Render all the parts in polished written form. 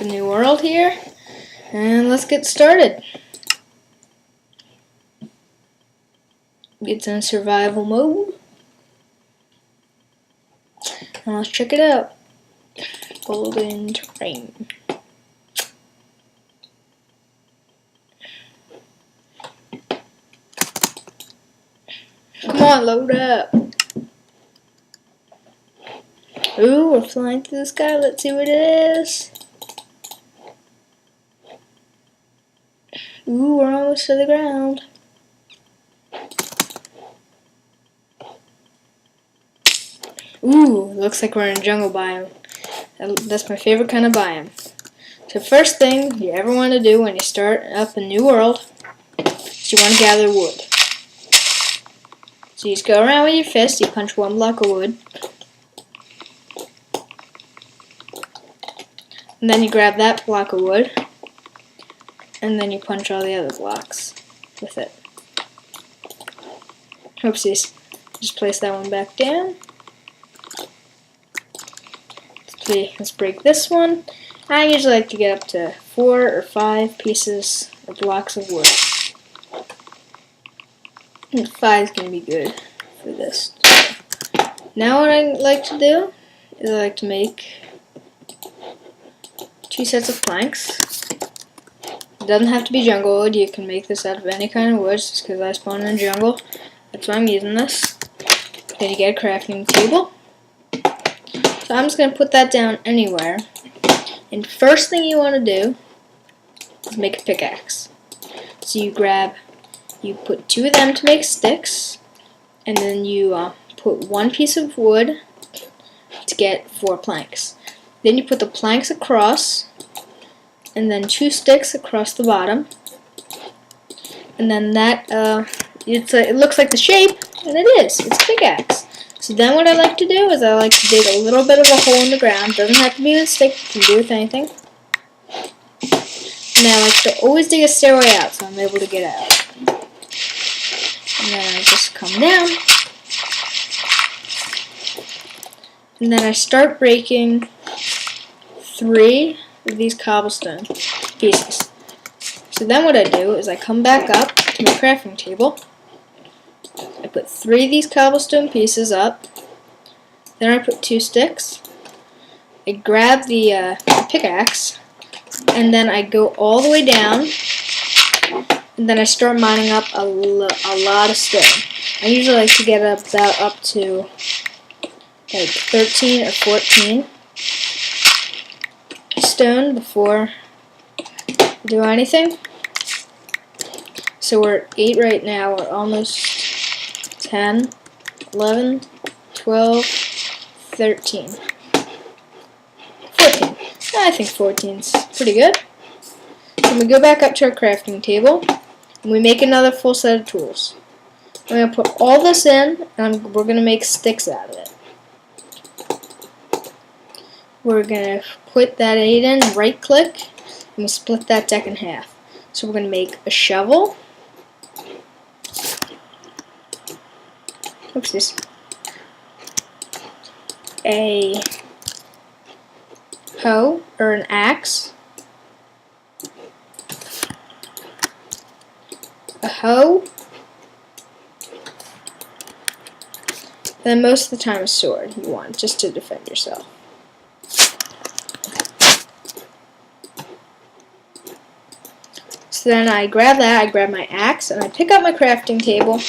up a new world here, and let's get started. It's in survival mode, and let's check it out. Golden terrain. Come on, load up. Ooh, we're flying through the sky. Let's see what it is. Ooh, we're almost to the ground. Ooh, looks like we're in a jungle biome. That's my favorite kind of biome. So first thing you ever want to do when you start up a new world is you want to gather wood. So you just go around with your fist, you punch one block of wood, and then you grab that block of wood, and then you punch all the other blocks with it. Oopsies. Just place that one back down. Let's break this one. I usually like to get up to 4 or 5 pieces or blocks of wood. And 5 is going to be good for this. Now what I like to do is I like to make 2 sets of planks. It doesn't have to be jungle wood. You can make this out of any kind of wood, just because I spawned in the jungle. That's why I'm using this. Then you get a crafting table. So I'm just going to put that down anywhere. And first thing you want to do is make a pickaxe. So you put 2 of them to make sticks, and then you put 1 piece of wood to get 4 planks. Then you put the planks across, and then 2 sticks across the bottom, and then that it looks like the shape, and it is. It's a pickaxe. So then what I like to do is I like to dig a little bit of a hole in the ground. Doesn't have to be with a stick. You can do with anything. And I like to always dig a stairway out so I'm able to get out. And then I just come down. And then I start breaking 3 of these cobblestone pieces. So then what I do is I come back up to my crafting table. I put 3 of these cobblestone pieces up. Then I put 2 sticks. I grab the pickaxe, and then I go all the way down, and then I start mining up a lot of stone. I usually like to get about up to like 13 or 14 stone before I do anything. So we're at 8 right now. We're almost 10, 11, 12, 13, 14. I think 14's pretty good. Then we go back up to our crafting table, and we make another full set of tools. I'm going to put all this in, and we're going to make sticks out of it. We're going to put that 8 in, right click, and we split that deck in half. So we're going to make a shovel. Oopsies. A hoe or an axe. A hoe. Then most of the time a sword you want, just to defend yourself. So then I grab that, I grab my axe, and I pick up my crafting table.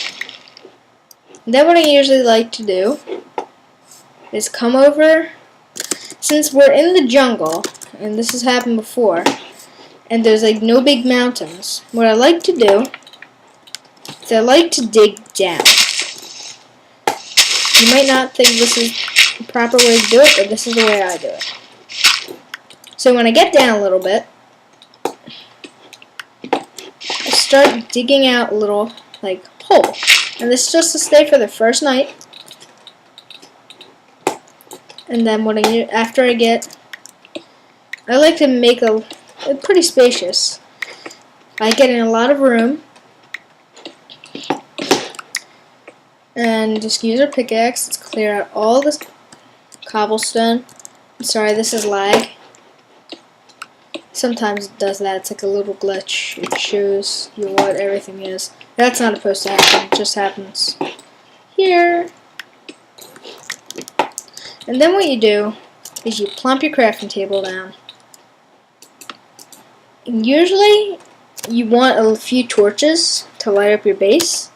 And then what I usually like to do is come over, since we're in the jungle, and this has happened before, and there's like no big mountains, what I like to do is I like to dig down. You might not think this is the proper way to do it, but this is the way I do it. So when I get down a little bit, I start digging out a little like hole. And this is just to stay for the first night. And then after I like to make a pretty spacious. I get in a lot of room. And just use our pickaxe. Let's clear out all this cobblestone. I'm sorry, this is lag. Sometimes it does that. It's like a little glitch. It shows you what everything is. That's not supposed to happen. It just happens here. And then what you do is you plump your crafting table down. And usually you want a few torches to light up your base.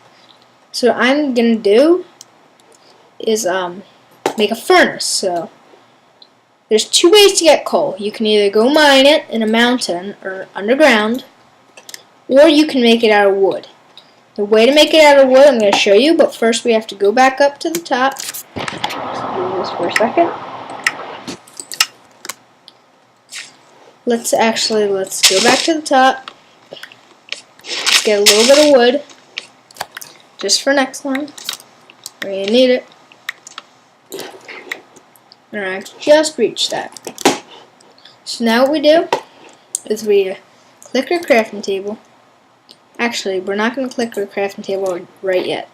So what I'm going to do is make a furnace. So there's two ways to get coal. You can either go mine it in a mountain or underground, or you can make it out of wood. The way to make it out of wood I'm going to show you, but first we have to go back up to the top. Let's do this for a second. Let's go back to the top. Let's get a little bit of wood, just for next time. We're going to need it. Alright, just reached that. So now what we do is we click our crafting table. Actually, we're not going to click our crafting table right yet.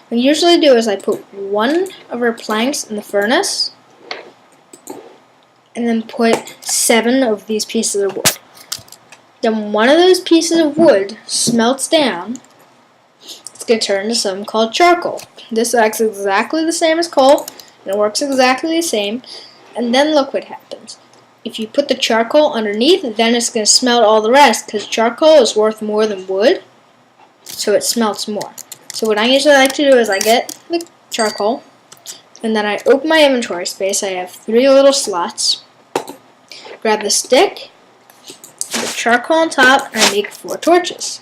What I usually do is I put one of our planks in the furnace, and then put 7 of these pieces of wood. Then one of those pieces of wood smelts down. It's going to turn into something called charcoal. This acts exactly the same as coal, and it works exactly the same. And then look what happens. If you put the charcoal underneath, then it's going to smelt all the rest, because charcoal is worth more than wood, so it smelts more. So what I usually like to do is I get the charcoal, and then I open my inventory space. I have 3 little slots. Grab the stick, the charcoal on top, and I make 4 torches.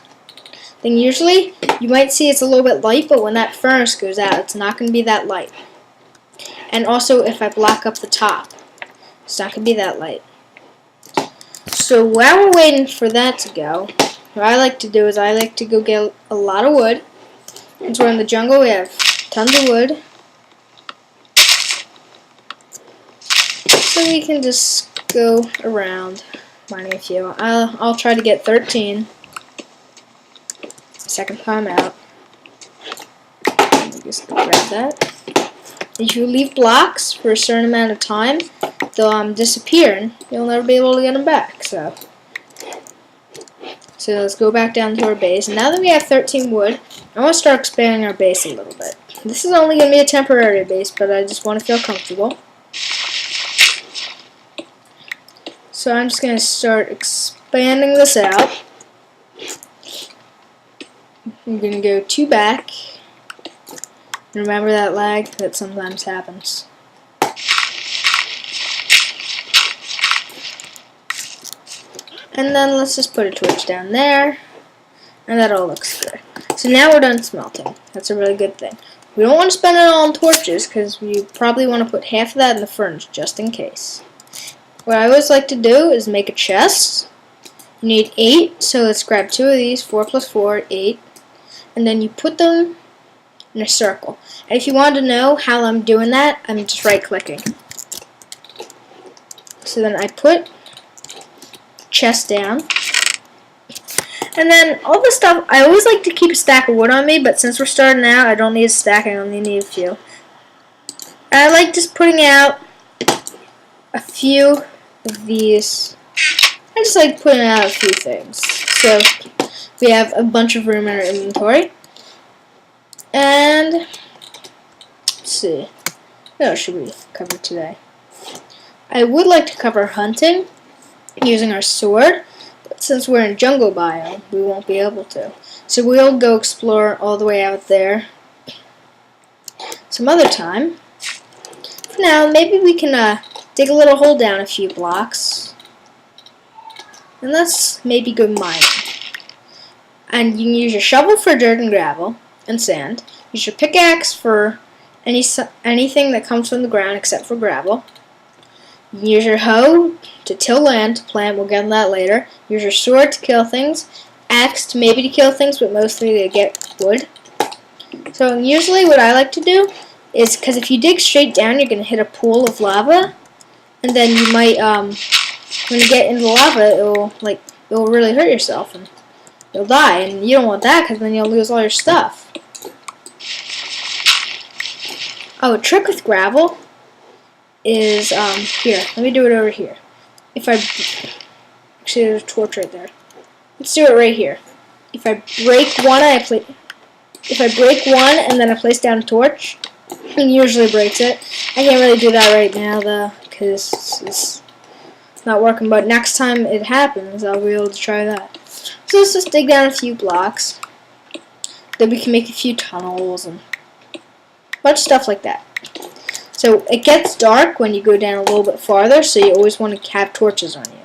Then usually, you might see it's a little bit light, but when that furnace goes out, it's not going to be that light. And also, if I block up the top, it's not going to be that light. So while we're waiting for that to go, what I like to do is I like to go get a lot of wood. Since we're in the jungle, we have tons of wood. So we can just go around mining a few. I'll try to get 13. Second time out. Let me just grab that. If you leave blocks for a certain amount of time, they'll disappear and you'll never be able to get them back. So let's go back down to our base. Now that we have 13 wood, I want to start expanding our base a little bit. This is only going to be a temporary base, but I just want to feel comfortable. So I'm just going to start expanding this out. I'm going to go 2 back. Remember that lag that sometimes happens. And then let's just put a torch down there. And that all looks good. So now we're done smelting. That's a really good thing. We don't want to spend it all on torches because we probably want to put half of that in the furnace just in case. What I always like to do is make a chest. You need 8, so let's grab 2 of these. 4 plus 4, 8. And then you put them in a circle. And if you want to know how I'm doing that, I'm just right-clicking. So then I put chest down. And then all this stuff, I always like to keep a stack of wood on me, but since we're starting out, I don't need a stack, I only need a few. I like just putting out a few of these. I just like putting out a few things. So we have a bunch of room in our inventory. And let's see, what else should we cover today? I would like to cover hunting using our sword, but since we're in jungle biome, we won't be able to. So we'll go explore all the way out there some other time. For now, maybe we can dig a little hole down a few blocks, and let's maybe go mining. And you can use your shovel for dirt and gravel and sand. Use your pickaxe for anything that comes from the ground except for gravel. You can use your hoe to till land to plant. We'll get on that later. Use your sword to kill things. Axe to maybe to kill things, but mostly to get wood. So usually what I like to do is, because if you dig straight down, you're going to hit a pool of lava, and then you might, when you get into the lava, it'll really hurt yourself and you'll die, and you don't want that because then you'll lose all your stuff. Oh, a trick with gravel is, here, let me do it over here. Actually, Actually, there's a torch right there. Let's do it right here. If I break one, if I break one and then I place down a torch, it usually breaks it. I can't really do that right now though, because it's not working. But next time it happens, I'll be able to try that. So let's just dig down a few blocks. Then we can make a few tunnels and a bunch of stuff like that. So it gets dark when you go down a little bit farther, so you always want to have torches on you.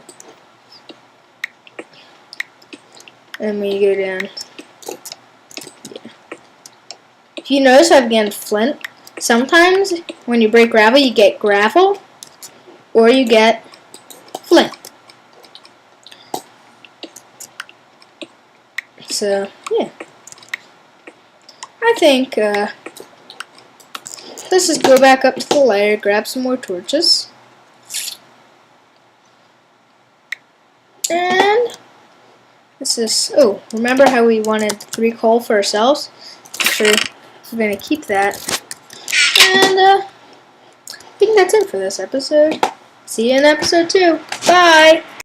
And when you go down, yeah. If you notice, I've gotten flint. Sometimes when you break gravel, you get gravel, or you get flint. So yeah, I think let's just go back up to the lair, grab some more torches, and this is, oh, remember how we wanted 3 coal for ourselves? Actually, we're going to keep that. And I think that's it for this episode. See you in episode 2. Bye!